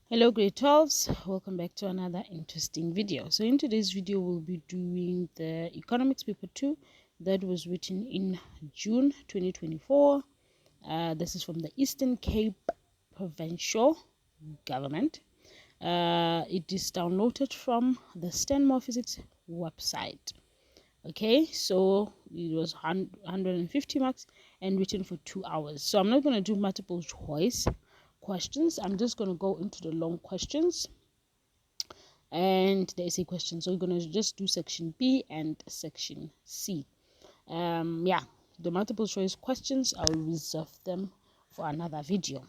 Hello grade 12s, welcome back to another interesting video. So in today's video we'll be doing the economics paper 2 that was written in June 2024. This is from the Eastern Cape Provincial Government. It is downloaded from the Stanmore Physics website. Okay, so it was 150 marks and written for 2 hours. So I'm not going to do multiple choice questions. I'm just going to go into the long questions and the essay questions. So we're going to just do section B and section C. The multiple choice questions, I'll reserve them for another video.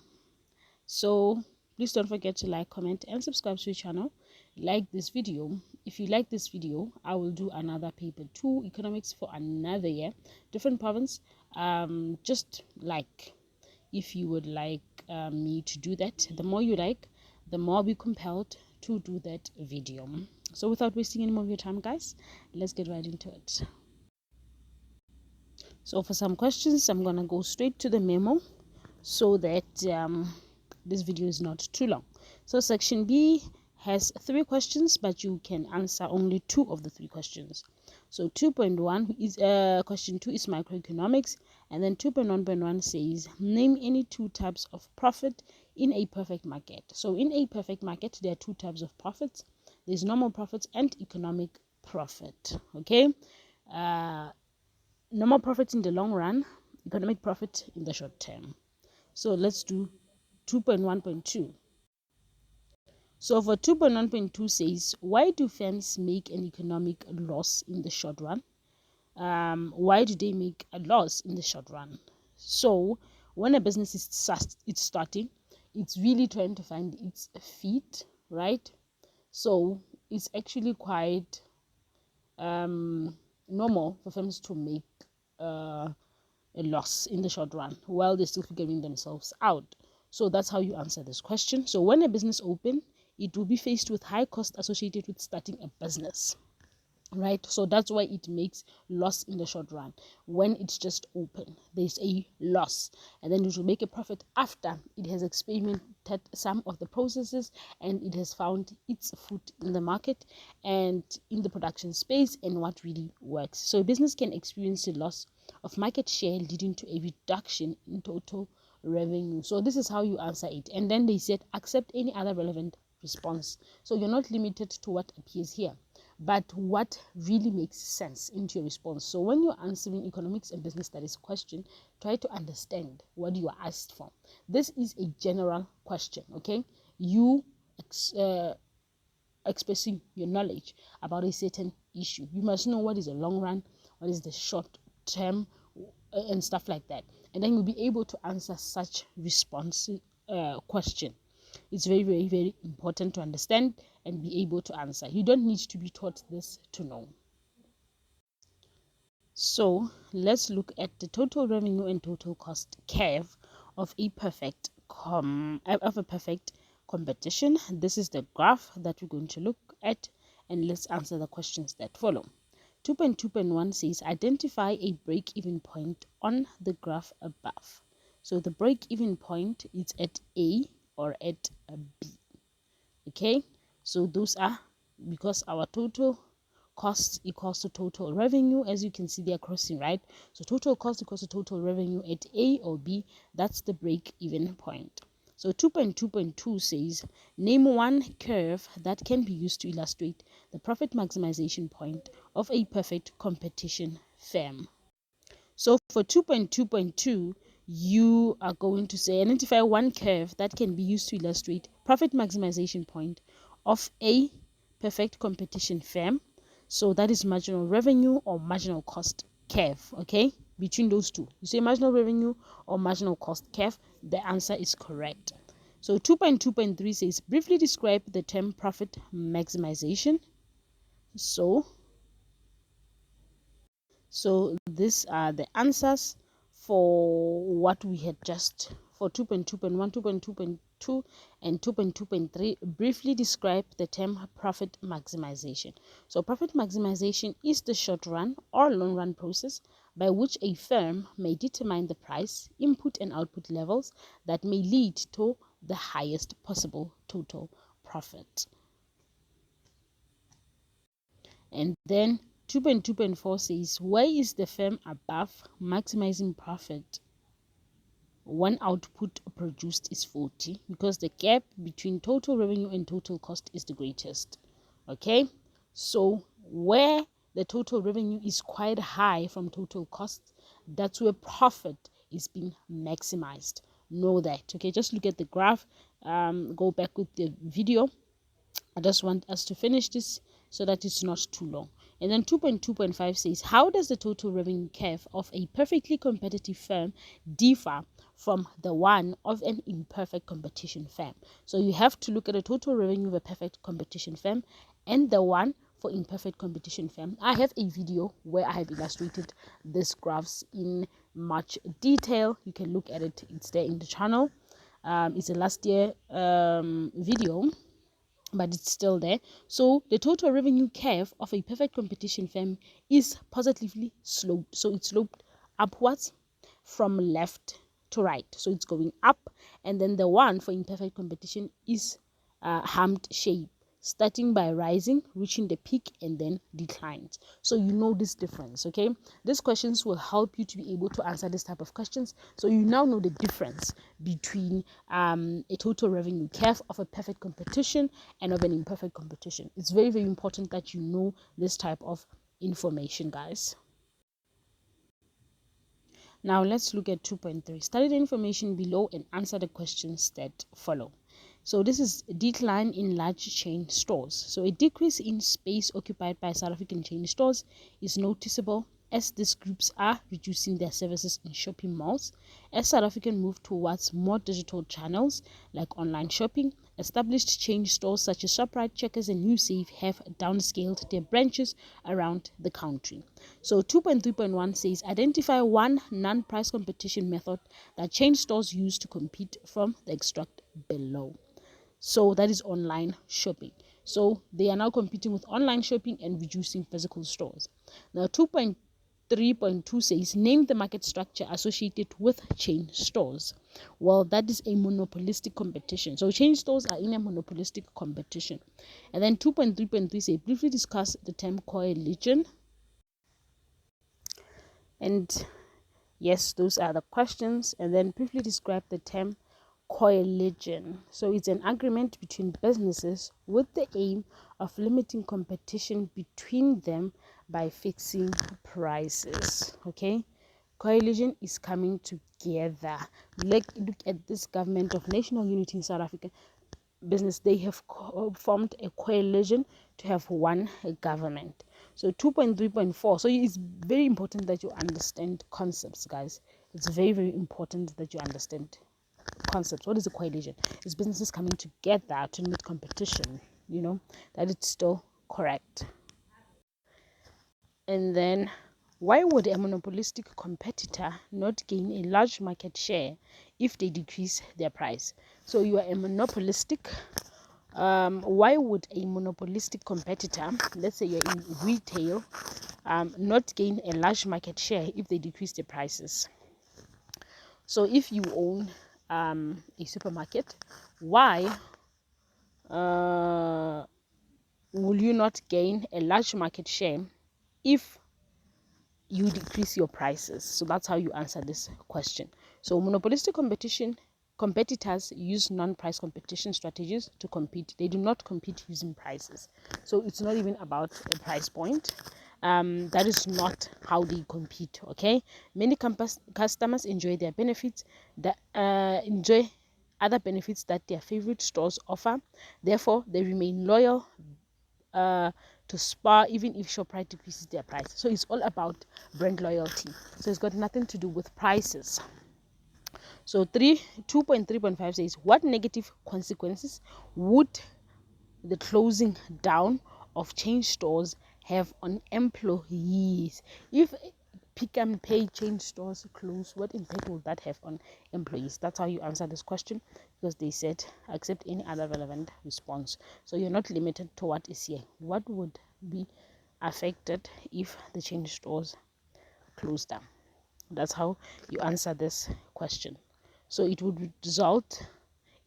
So please don't forget to like, comment and subscribe to the channel. Like this video. If you like this video, I will do another paper 2 economics for another year, different province. Just like, if you would like me to do that, the more you like, the more I'll be compelled to do that video. So without wasting any more of your time, guys, let's get right into it. So for some questions, I'm gonna go straight to the memo so that this video is not too long. So section B has 3 questions, but you can answer only 2 of the 3 questions. So 2.1 is question 2 is microeconomics, and then 2.1.1 says name any 2 types of profit in a perfect market. So in a perfect market, there are 2 types of profits. There's normal profits and economic profit. Okay, normal profit in the long run, economic profit in the short term. So let's do 2.1.2. So for 2.1.2 says, why do firms make an economic loss in the short run? Why do they make a loss in the short run? So when a business is starting, it's really trying to find its feet, right? So it's actually quite normal for firms to make a loss in the short run while they're still figuring themselves out. So that's how you answer this question. So when a business opens, it will be faced with high cost associated with starting a business, right? So that's why it makes loss in the short run. When it's just open, there's a loss, and then it will make a profit after it has experimented some of the processes and it has found its foot in the market and in the production space and what really works. So a business can experience a loss of market share leading to a reduction in total revenue. So this is how you answer it. And then they said accept any other relevant response. So you're not limited to what appears here, but what really makes sense into your response. So when you're answering economics and business studies question, try to understand what you are asked for. This is a general question, okay? You expressing your knowledge about a certain issue. You must know what is the long run, what is the short term, and stuff like that. And then you'll be able to answer such response question. It's very, very, very important to understand and be able to answer. You don't need to be taught this to know. So let's look at the total revenue and total cost curve of a perfect competition. This is the graph that we're going to look at, and let's answer the questions that follow. 2.2.1 says identify a break-even point on the graph above. So the break-even point is at A or at B. Okay, so those are, because our total cost equals to total revenue, as you can see they are crossing, right? So total cost equals to total revenue at A or B. That's the break-even point. So 2.2.2 says name one curve that can be used to illustrate the profit maximization point of a perfect competition firm. So for 2.2.2, you are going to say identify one curve that can be used to illustrate profit maximization point of a perfect competition firm. So that is marginal revenue or marginal cost curve. Okay, between those two, you say marginal revenue or marginal cost curve, the answer is correct. So 2.2.3 says briefly describe the term profit maximization. So these are the answers for what we had just for 2.2.1, 2.2.2, and 2.2.3. Briefly describe the term profit maximization. So profit maximization is the short run or long run process by which a firm may determine the price, input and output levels that may lead to the highest possible total profit. And then 2.2.4 says, why is the firm above maximizing profit when output produced is 40? Because the gap between total revenue and total cost is the greatest. Okay, so where the total revenue is quite high from total cost, that's where profit is being maximized. Know that. Okay, just look at the graph. Go back with the video. I just want us to finish this so that it's not too long. And then 2.2.5 says, how does the total revenue curve of a perfectly competitive firm differ from the one of an imperfect competition firm? So you have to look at the total revenue of a perfect competition firm and the one for imperfect competition firm. I have a video where I have illustrated these graphs in much detail. You can look at it. It's there in the channel. It's a last year video, but it's still there. So the total revenue curve of a perfect competition firm is positively sloped. So it's sloped upwards from left to right. So it's going up. And then the one for imperfect competition is humped shape, starting by rising, reaching the peak, and then declines. So you know this difference, okay? These questions will help you to be able to answer this type of questions. So you now know the difference between a total revenue curve of a perfect competition and of an imperfect competition. It's very, very important that you know this type of information, guys. Now let's look at 2.3. Study the information below and answer the questions that follow. So this is decline in large chain stores. So a decrease in space occupied by South African chain stores is noticeable as these groups are reducing their services in shopping malls. As South African move towards more digital channels like online shopping, established chain stores such as Shoprite, Checkers, and NewSafe have downscaled their branches around the country. So 2.3.1 says, identify one non-price competition method that chain stores use to compete from the extract below. So that is online shopping. So they are now competing with online shopping and reducing physical stores. Now 2.3.2 says, name the market structure associated with chain stores. Well, that is a monopolistic competition. So chain stores are in a monopolistic competition. And then 2.3.3 says, briefly discuss the term collusion. And yes, those are the questions. And then briefly describe the term collusion. So it's an agreement between businesses with the aim of limiting competition between them by fixing prices. Okay, collusion is coming together. Look at this government of national unity in South Africa business. They have formed a coalition to have one government. So 2.3.4, so it's very important that you understand concepts, guys. It's very, very important that you understand concepts. What is a coalition? It's businesses coming together to limit competition, you know, that it's still correct. And then, why would a monopolistic competitor not gain a large market share if they decrease their price? So you are a monopolistic. Why would a monopolistic competitor, let's say you're in retail, not gain a large market share if they decrease the prices? So if you own a supermarket, why will you not gain a large market share if you decrease your prices? So that's how you answer this question. So monopolistic competitors use non-price competition strategies to compete. They do not compete using prices. So it's not even about a price point. That is not how they compete. Okay, many customers enjoy their benefits that enjoy other benefits that their favorite stores offer. Therefore, they remain loyal to Spar even if Shoprite decreases their price. So it's all about brand loyalty. So it's got nothing to do with prices. So 2.3.5 says, what negative consequences would the closing down of chain stores have on employees? If Pick and Pay chain stores close, what impact will that have on employees? That's how you answer this question, because they said accept any other relevant response. So you're not limited to what is here. What would be affected if the chain stores close down? That's how you answer this question. So it would result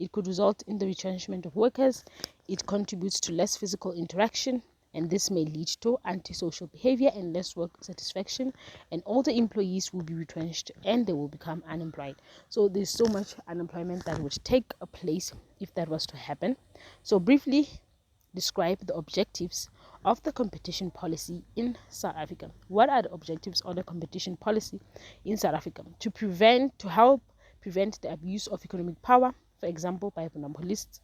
It could result in the retrenchment of workers. It contributes to less physical interaction, and this may lead to antisocial behavior and less work satisfaction, and all the employees will be retrenched and they will become unemployed. So there's so much unemployment that would take place if that was to happen. So briefly describe the objectives of the competition policy in South Africa. What are the objectives of the competition policy in South Africa? To help prevent the abuse of economic power, for example, by monopolists,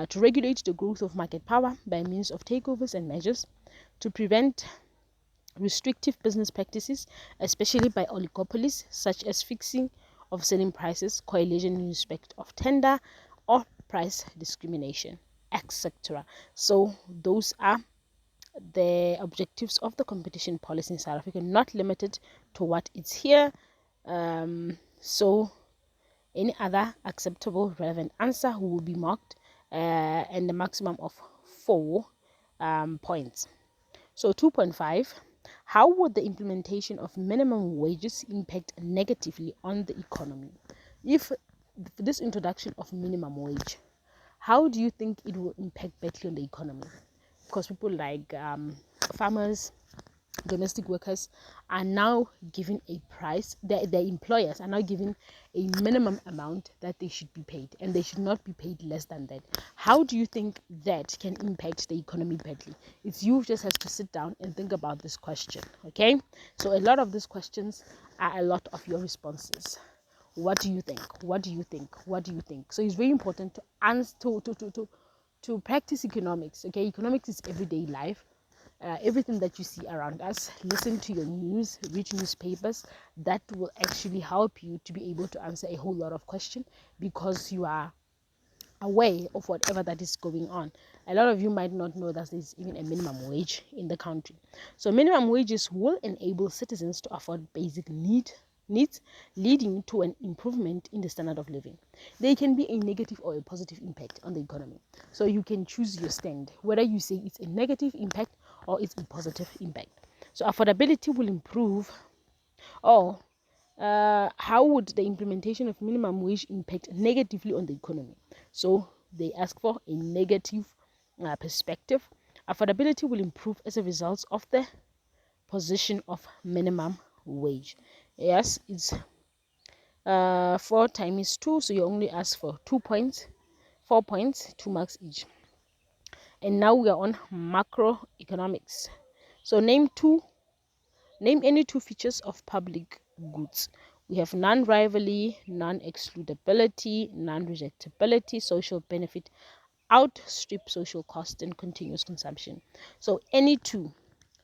to regulate the growth of market power by means of takeovers and measures, to prevent restrictive business practices, especially by oligopolies, such as fixing of selling prices, coalition in respect of tender, or price discrimination, etc. So those are the objectives of the competition policy in South Africa, not limited to what is here. So any other acceptable relevant answer will be marked and the maximum of 4 points. So 2.5, how would the implementation of minimum wages impact negatively on the economy? If this introduction of minimum wage, how do you think it will impact badly on the economy? Because people like farmers, domestic workers are now given a price, their employers are now given a minimum amount that they should be paid, and they should not be paid less than that. How do you think that can impact the economy badly? It's you just has to sit down and think about this question. Okay, so a lot of these questions are a lot of your responses. What do you think? What do you think? What do you think? So it's very important to answer to practice economics. Okay, economics is everyday life. Everything that you see around us, listen to your news, read newspapers. That will actually help you to be able to answer a whole lot of questions, because you are aware of whatever that is going on. A lot of you might not know that there's even a minimum wage in the country. So minimum wages will enable citizens to afford basic needs, leading to an improvement in the standard of living. They can be a negative or a positive impact on the economy. So you can choose your stand, whether you say it's a negative impact or it's a positive impact. So affordability will improve, or how would the implementation of minimum wage impact negatively on the economy? So they ask for a negative perspective. Affordability will improve as a result of the position of minimum wage. Yes, it's 4 times 2, so you only ask for 2 points, 4 points, 2 marks each. And now we are on macroeconomics. So name any 2 features of public goods. We have non-rivalry, non-excludability, non-rejectability, social benefit, outstrip social cost, and continuous consumption. So any 2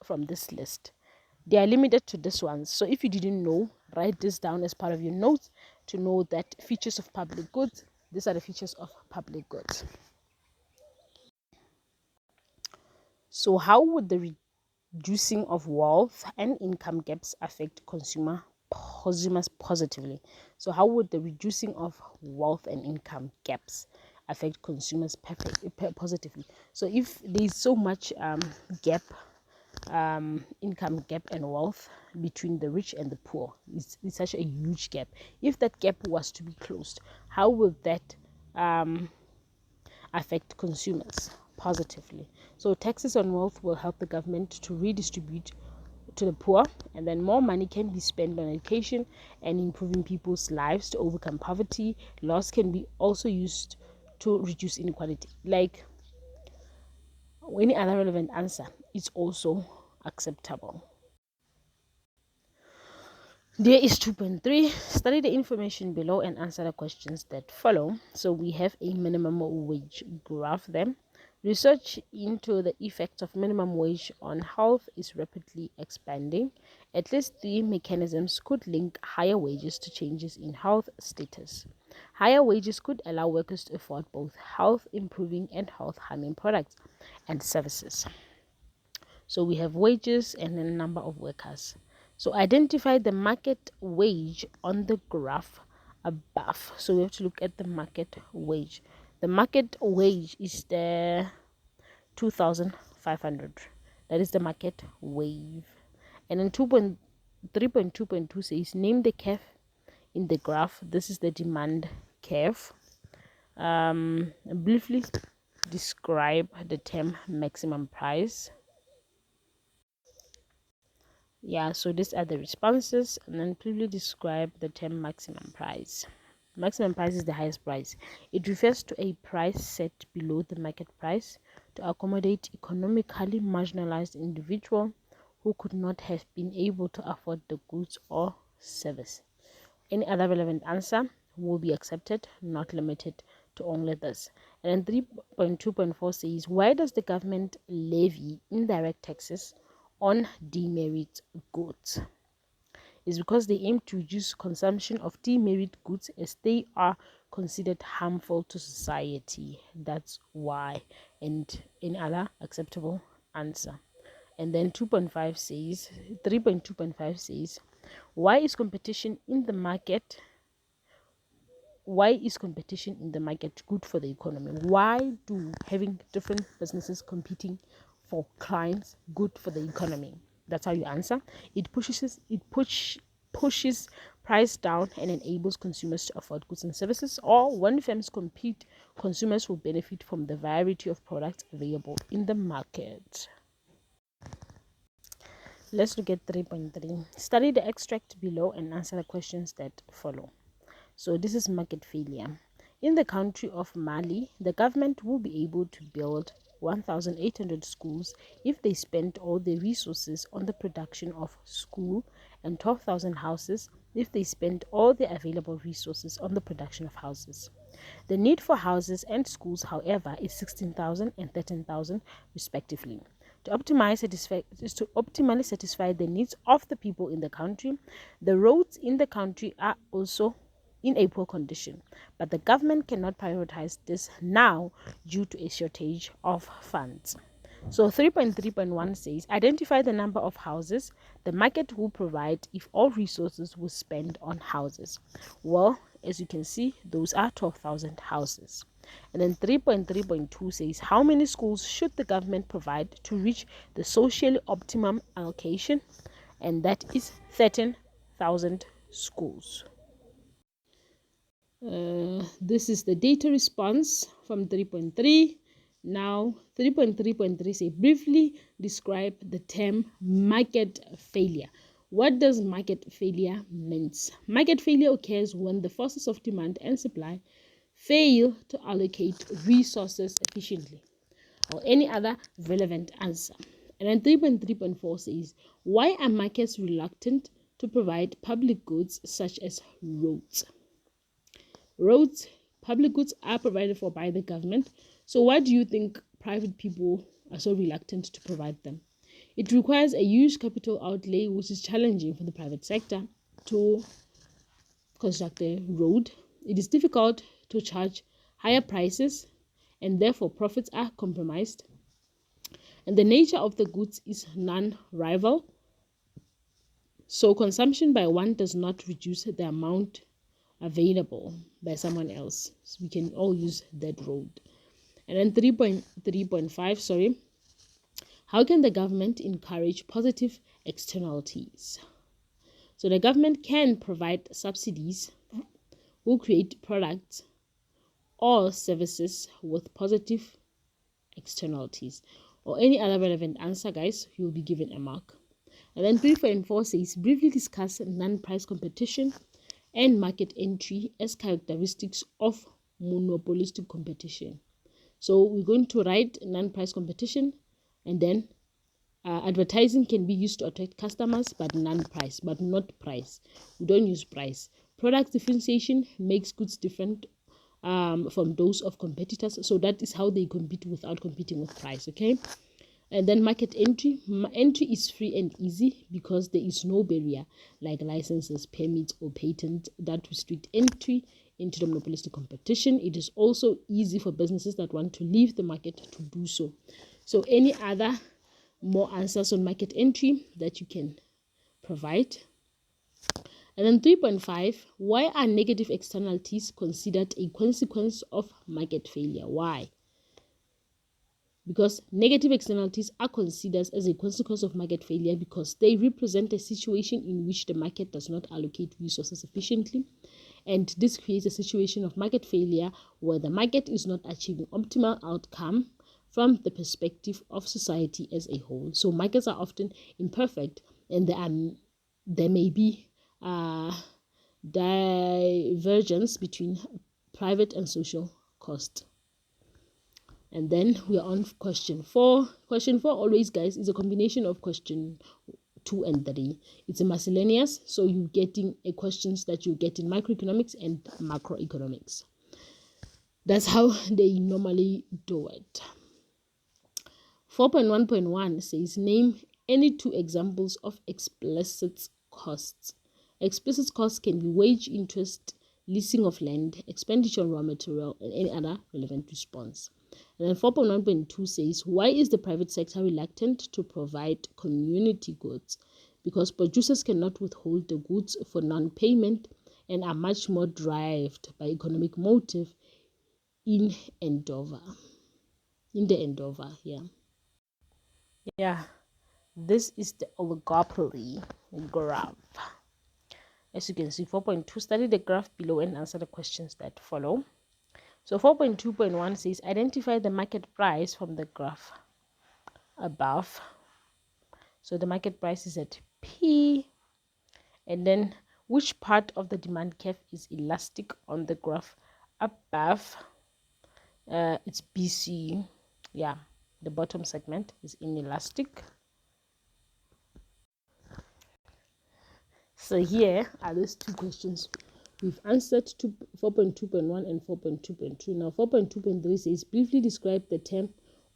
from this list, they are limited to this one. So if you didn't know, write this down as part of your notes to know that features of public goods, these are the features of public goods. So how would the reducing of wealth and income gaps affect consumers positively? So how would the reducing of wealth and income gaps affect consumers positively? So if there's so much gap, income gap and wealth between the rich and the poor, it's such a huge gap. If that gap was to be closed, how will that affect consumers positively? So taxes on wealth will help the government to redistribute to the poor, and then more money can be spent on education and improving people's lives to overcome poverty. Laws can be also used to reduce inequality. Like any other relevant answer, it's also acceptable. There is 2.3. Study the information below and answer the questions that follow. So we have a minimum wage graph there. Research into the effects of minimum wage on health is rapidly expanding. At least 3 mechanisms could link higher wages to changes in health status. Higher wages could allow workers to afford both health improving and health harming products and services. So we have wages and the number of workers. So identify the market wage on the graph above. So we have to look at the market wage. The market wage is the 2,500. That is the market wage. And then 3.2.2 says name the curve in the graph. This is the demand curve. Briefly describe the term maximum price. Yeah, so these are the responses, and then briefly describe the term maximum price. Maximum price is the highest price. It refers to a price set below the market price to accommodate economically marginalized individual who could not have been able to afford the goods or service. Any other relevant answer will be accepted, not limited to only this. And then 3.2.4 says, why does the government levy indirect taxes on demerit goods? Is because they aim to reduce consumption of demerit goods as they are considered harmful to society. That's why. And any other acceptable answer. And then 2.5 says, 3.2.5 says, why is competition in the market good for the economy? Why do having different businesses competing for clients good for the economy? That's how you answer. It pushes price down and enables consumers to afford goods and services. Or when firms compete, consumers will benefit from the variety of products available in the market. Let's look at 3.3. Study the extract below and answer the questions that follow. So this is market failure. In the country of Mali, the government will be able to build 1,800 schools if they spend all their resources on the production of school, and 12,000 houses if they spend all their available resources on the production of houses. The need for houses and schools, however, is 16,000 and 13,000 respectively. To optimally satisfy the needs of the people in the country, the roads in the country are also in a poor condition, but the government cannot prioritize this now due to a shortage of funds. So 3.3.1 says, identify the number of houses the market will provide if all resources were spent on houses. Well, as you can see, those are 12,000 houses. And then 3.3.2 says, how many schools should the government provide to reach the socially optimum allocation? And that is 13,000 schools. This is the data response from 3.3. Now 3.3.3 say, briefly describe the term market failure. What does market failure means? Market failure occurs when the forces of demand and supply fail to allocate resources efficiently, or any other relevant answer. And then 3.3.4 says, why are markets reluctant to provide public goods such as roads? Roads, public goods are provided for by the government. So why do you think private people are so reluctant to provide them? It requires a huge capital outlay, which is challenging for the private sector to construct a road. It is difficult to charge higher prices, and therefore profits are compromised. And the nature of the goods is non-rival. So consumption by one does not reduce the amount available by someone else. So we can all use that road. And then 3.3.5, sorry. How can the government encourage positive externalities? So the government can provide subsidies who create products or services with positive externalities, or any other relevant answer, guys, you'll be given a mark. And then 3.4 says, briefly discuss non-price competition and market entry as characteristics of monopolistic competition. So we're going to write non-price competition, and then advertising can be used to attract customers, but non-price, but not price. We don't use price. Product differentiation makes goods different from those of competitors. So that is how they compete without competing with price, okay? And then market entry. Entry is free and easy because there is no barrier like licenses, permits, or patents that restrict entry into the monopolistic competition. It is also easy for businesses that want to leave the market to do so. So any other more answers on market entry that you can provide? And then 3.5, why are negative externalities considered a consequence of market failure? Why? Because negative externalities are considered as a consequence of market failure because they represent a situation in which the market does not allocate resources efficiently, and this creates a situation of market failure where the market is not achieving optimal outcome from the perspective of society as a whole. So markets are often imperfect, and there may be divergence between private and social cost. And then we are on question 4. Question 4 always, guys, is a combination of question 2 and 3. It's a miscellaneous, so you're getting questions that you get in microeconomics and macroeconomics. That's how they normally do it. 4.1.1 says, name any 2 examples of explicit costs. Explicit costs can be wage, interest, leasing of land, expenditure on raw material, and any other relevant response. And then 4.1.2 says, why is the private sector reluctant to provide community goods? Because producers cannot withhold the goods for non-payment and are much more driven by economic motive in the endeavor. Yeah, this is the oligopoly graph. As you can see, 4.2, study the graph below and answer the questions that follow. So 4.2.1 says, identify the market price from the graph above. So the market price is at P, and then which part of the demand curve is elastic on the graph above? It's BC. Yeah, the bottom segment is inelastic. So here are those 2 questions. We've answered 4.2.1 and 4.2.2. Now 4.2.3 says, briefly describe the term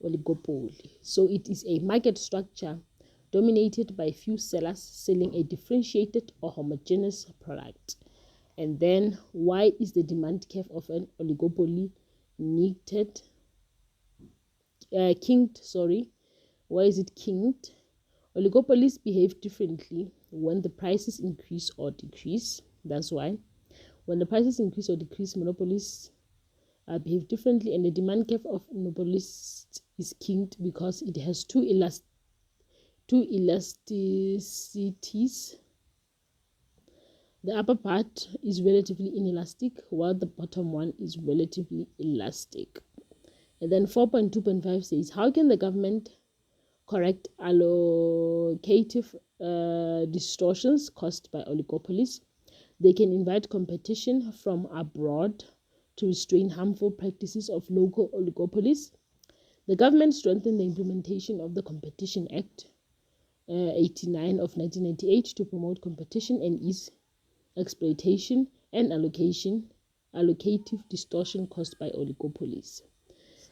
oligopoly. So it is a market structure dominated by few sellers selling a differentiated or homogeneous product. And then, why is the demand curve of an oligopoly kinked? Why is it kinked? Oligopolies behave differently when the prices increase or decrease. That's why. When the prices increase or decrease, monopolies behave differently, and the demand curve of monopolists is kinked because it has two elasticities. The upper part is relatively inelastic, while the bottom one is relatively elastic. And then 4.2.5 says, how can the government correct allocative distortions caused by oligopolies? They can invite competition from abroad to restrain harmful practices of local oligopolies. The government strengthened the implementation of the Competition Act 89 of 1998 to promote competition and ease exploitation and allocative distortion caused by oligopolies.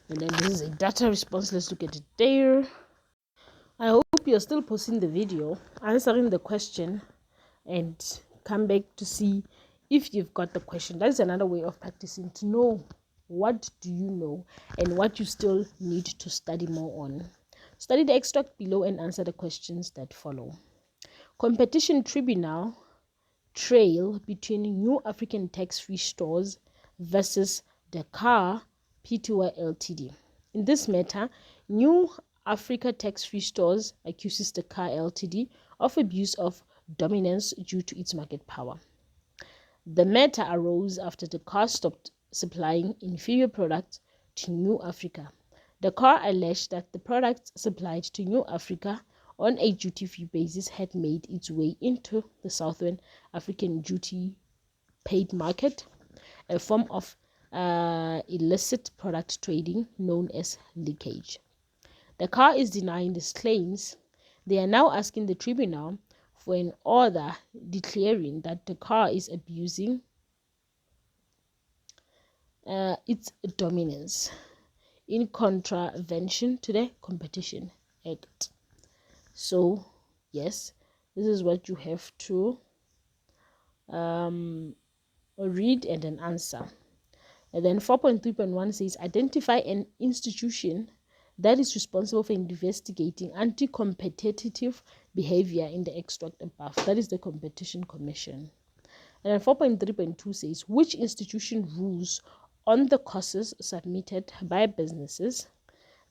And then this is a data response. Let's look at it there. I hope you're still pausing the video, answering the question, and come back to see if you've got the question. That is another way of practicing, to know what do you know and what you still need to study more on. Study the extract below and answer the questions that follow. Competition Tribunal trail between New African tax-free stores versus Dakar Pty Ltd. In this matter, New Africa tax-free stores accuses Dakar Ltd of abuse of dominance due to its market power. The matter arose after Dakar stopped supplying inferior products to New Africa. Dakar alleged that the products supplied to New Africa on a duty-free basis had made its way into the Southern African duty-paid market, a form of illicit product trading known as leakage. Dakar is denying these claims. They are now asking the tribunal for an order declaring that Dakar is abusing its dominance in contravention to the Competition Act. So, yes, this is what you have to read and then answer. And then 4.3.1 says, identify an institution that is responsible for investigating anti-competitive behavior in the extract above. That is the Competition Commission. And then 4.3.2 says, which institution rules on the causes submitted by businesses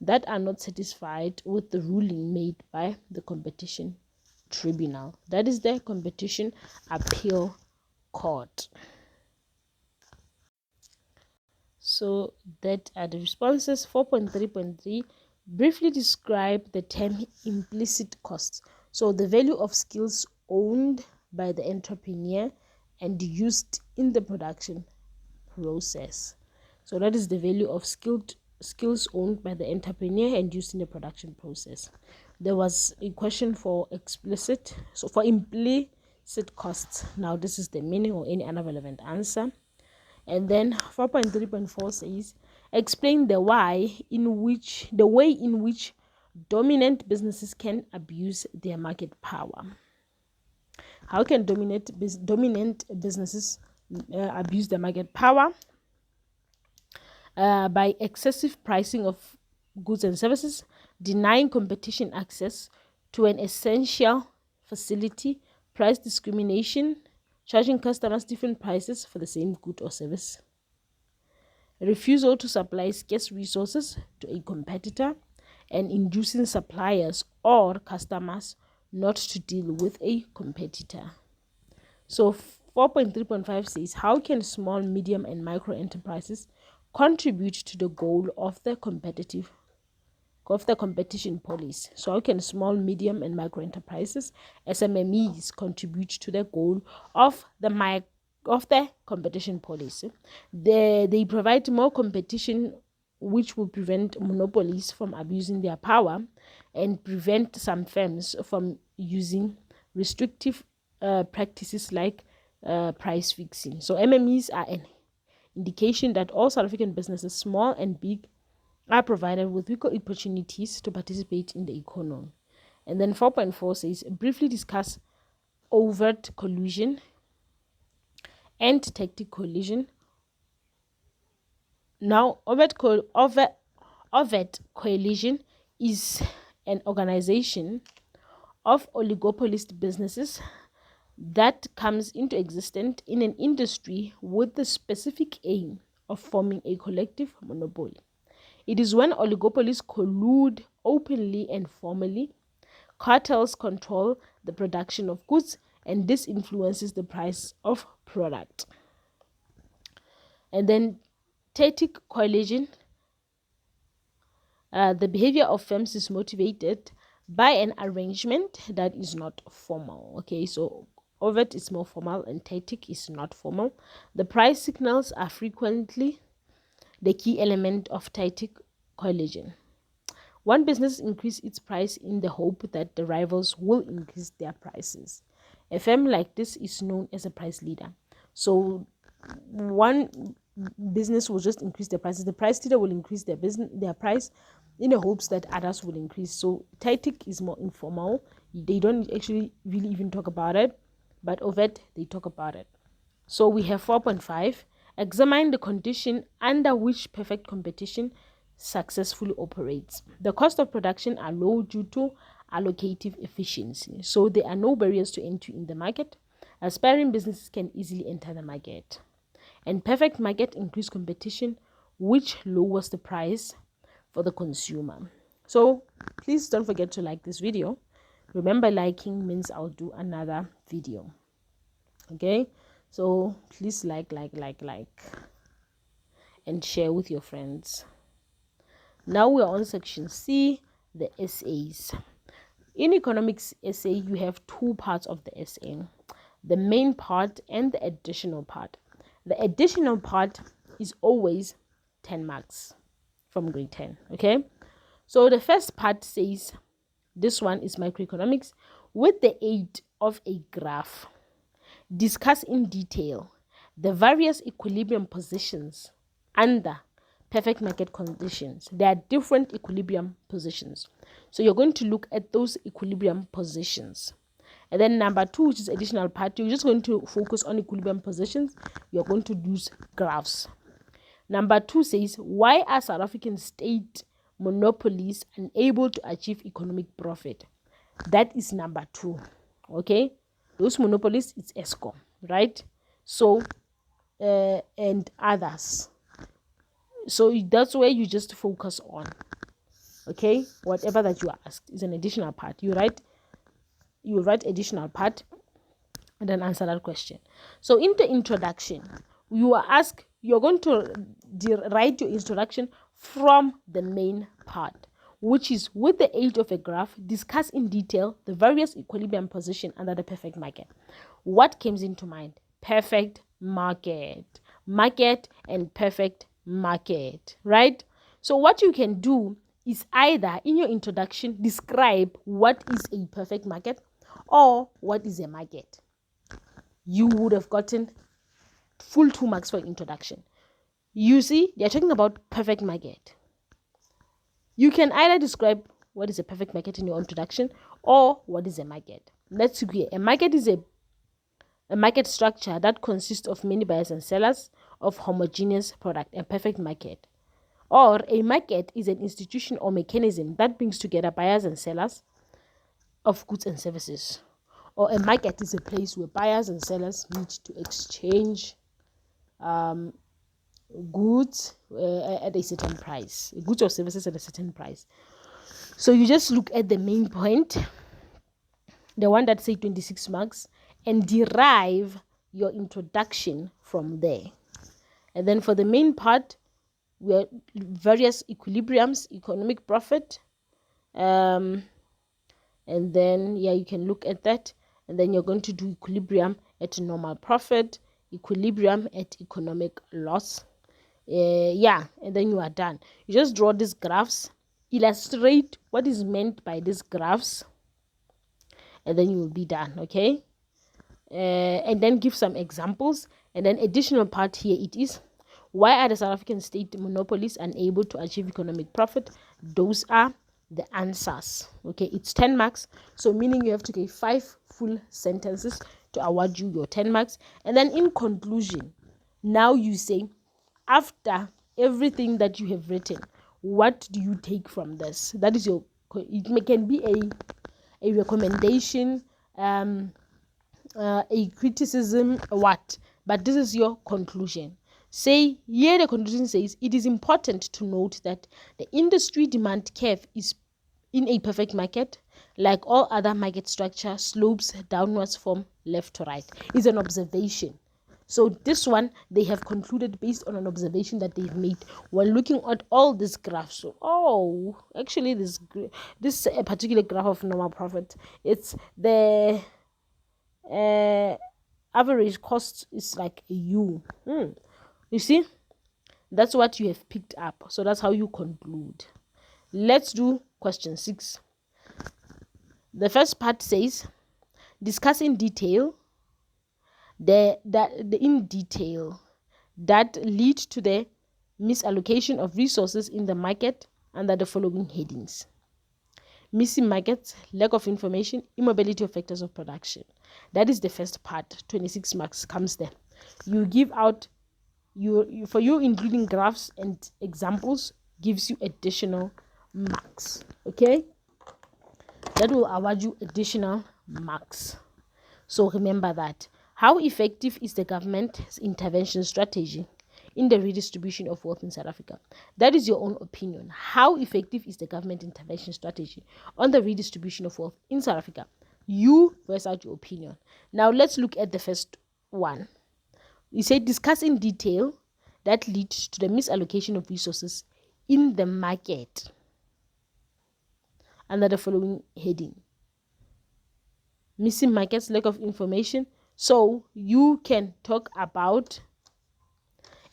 that are not satisfied with the ruling made by the Competition Tribunal. That is the Competition Appeal Court. 4.3.3 says, So that are the responses. 4.3.3, briefly describe the term implicit costs. So the value of skills owned by the entrepreneur and used in the production process. So that is the value of skills owned by the entrepreneur and used in the production process. There was a question for implicit costs. Now this is the meaning or any other relevant answer. And then 4.3.4 says, explain the way in which dominant businesses can abuse their market power. How can dominant businesses abuse their market power? By excessive pricing of goods and services, denying competition access to an essential facility, price discrimination, charging customers different prices for the same good or service, refusal to supply scarce resources to a competitor, and inducing suppliers or customers not to deal with a competitor. So 4.3.5 says, how can small, medium, and micro enterprises contribute to the goal of the competition policy? So how can small, medium, and micro enterprises, SMMEs, contribute to the goal of the competition policy? They provide more competition, which will prevent monopolies from abusing their power and prevent some firms from using restrictive practices like price fixing. So MMEs are an indication that all South African businesses, small and big, are provided with equal opportunities to participate in the economy. And then 4.4 says, briefly discuss overt collusion and tactic collusion. Now, overt coalition is an organization of oligopolist businesses that comes into existence in an industry with the specific aim of forming a collective monopoly. It is when oligopolies collude openly and formally, cartels control the production of goods, and this influences the price of product. And then tactic coalition, the behavior of firms is motivated by an arrangement that is not formal. Okay, so overt is more formal and tactic is not formal. The price signals are frequently the key element of tactic coalition. One business increases its price in the hope that the rivals will increase their prices. A firm like this is known as a price leader. So one business will just increase their prices. The price leader will increase their price in the hopes that others will increase. So tactic is more informal. They don't actually really even talk about it, but overt, they talk about it. So we have 4.5. Examine the condition under which perfect competition successfully operates. The cost of production are low due to allocative efficiency. So there are no barriers to entry in the market. Aspiring businesses can easily enter the market. And perfect market increase competition, which lowers the price for the consumer. So please don't forget to like this video. Remember, liking means I'll do another video. Okay, so please like and share with your friends. Now we're on section C, the essays. In economics essay, you have two parts of the essay, the main part and the additional part. The additional part is always 10 marks from grade 10. Okay, so the first part says, this one is microeconomics with the aid of a graph. Discuss in detail the various equilibrium positions under perfect market conditions. There are different equilibrium positions. So you're going to look at those equilibrium positions. And then number 2, which is additional part, you're just going to focus on equilibrium positions. You're going to use graphs. Number 2 says, why are South African state monopolies unable to achieve economic profit? That is number 2. Okay, those monopolies, it's ESCOM, right? So and others. So that's where you just focus on. Okay, whatever that you are asked is an additional part. You write additional part and then answer that question. So in the introduction, you are asked you're going to write your introduction from the main part, which is, with the aid of a graph, discuss in detail the various equilibrium position under the perfect market. What comes into mind? Perfect market. Market and perfect market, right? So what you can do is either in your introduction describe what is a perfect market or what is a market. You would have gotten full 2 marks for introduction. You see, they're talking about perfect market. You can either describe what is a perfect market in your introduction or what is a market. Let's see here. A market is a market structure that consists of many buyers and sellers of homogeneous product, a perfect market. Or a market is an institution or mechanism that brings together buyers and sellers of goods and services. Or a market is a place where buyers and sellers meet to exchange goods at a certain price, goods or services at a certain price. So you just look at the main point, the one that say 26 marks, and derive your introduction from there. And then for the main part, we have various equilibriums, economic profit, and then you can look at that, and then you're going to do equilibrium at normal profit, equilibrium at economic loss. And then you are done. You just draw these graphs, illustrate what is meant by these graphs, and then you will be done. Okay, and then give some examples. And then additional part here, it is, why are the South African state monopolies unable to achieve economic profit? Those are the answers. Okay, it's 10 marks, so meaning you have to give 5 full sentences to award you your 10 marks. And then in conclusion, now you say, after everything that you have written, what do you take from this? That is your, it can be a recommendation, a criticism, what, but this is your conclusion. Say here, the conclusion says, it is important to note that the industry demand curve is in a perfect market, like all other market structure, slopes downwards from left to right. Is an observation. So this one, they have concluded based on an observation that they've made when looking at all these graphs. So, actually this particular graph of normal profit, it's the average cost is like a U. You see, that's what you have picked up. So that's how you conclude. Let's do question 6. The first part says, discuss in detail that lead to the misallocation of resources in the market under the following headings: missing markets, lack of information, immobility of factors of production. That is the first part. 26 marks comes there. You give out for you including graphs and examples gives you additional marks. Okay, that will award you additional marks. So remember that. How effective is the government's intervention strategy in the redistribution of wealth in South Africa? That is your own opinion. How effective is the government intervention strategy on the redistribution of wealth in South Africa? You voice out your opinion. Now let's look at the first one. You say, discuss in detail that leads to the misallocation of resources in the market under the following heading: missing markets, lack of information. So you can talk about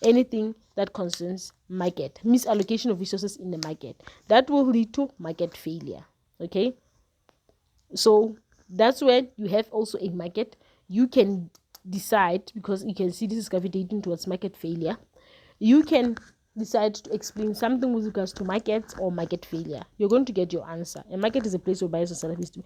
anything that concerns market, misallocation of resources in the market. That will lead to market failure. Okay, so that's when you have also a market. You can decide, because you can see this is gravitating towards market failure, you can decide to explain something with regards to markets or market failure. You're going to get your answer. A market is a place where buyers and sellers do.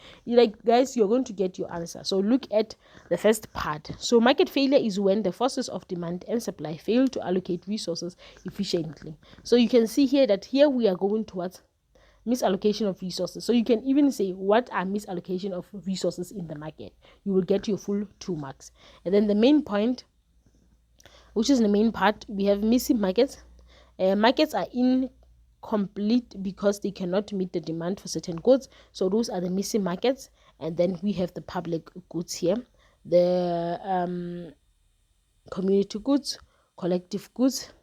Guys, you're going to get your answer. So look at the first part. So market failure is when the forces of demand and supply fail to allocate resources efficiently. So you can see here that here we are going towards misallocation of resources. So you can even say, what are misallocation of resources in the market? You will get your full 2 marks. And then the main point, which is the main part, we have missing markets. Markets are incomplete because they cannot meet the demand for certain goods. So those are the missing markets. And then we have the public goods here, the community goods, collective goods,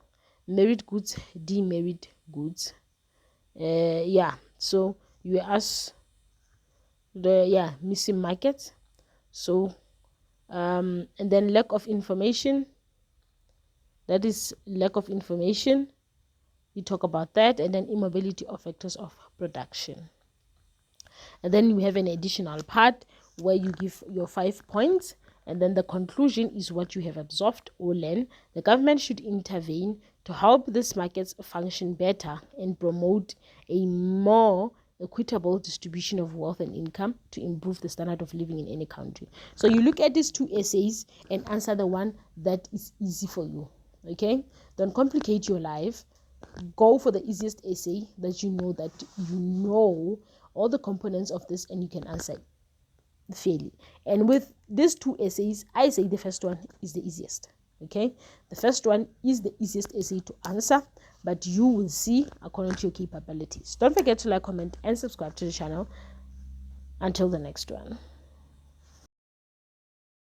merit goods, demerit goods. So you ask the missing markets. So and then lack of information, that is lack of information, you talk about that. And then immobility of factors of production. And then we have an additional part where you give your 5 points, and then the conclusion is what you have absorbed or learned. The government should intervene to help these markets function better and promote a more equitable distribution of wealth and income to improve the standard of living in any country. So you look at these 2 essays and answer the one that is easy for you. Okay, don't complicate your life. Go for the easiest essay that you know all the components of this and you can answer fairly. And with these 2 essays, I say the first one is the easiest. Okay, the first one is the easiest essay to answer, but you will see according to your capabilities. Don't forget to like, comment, and subscribe to the channel. Until the next one.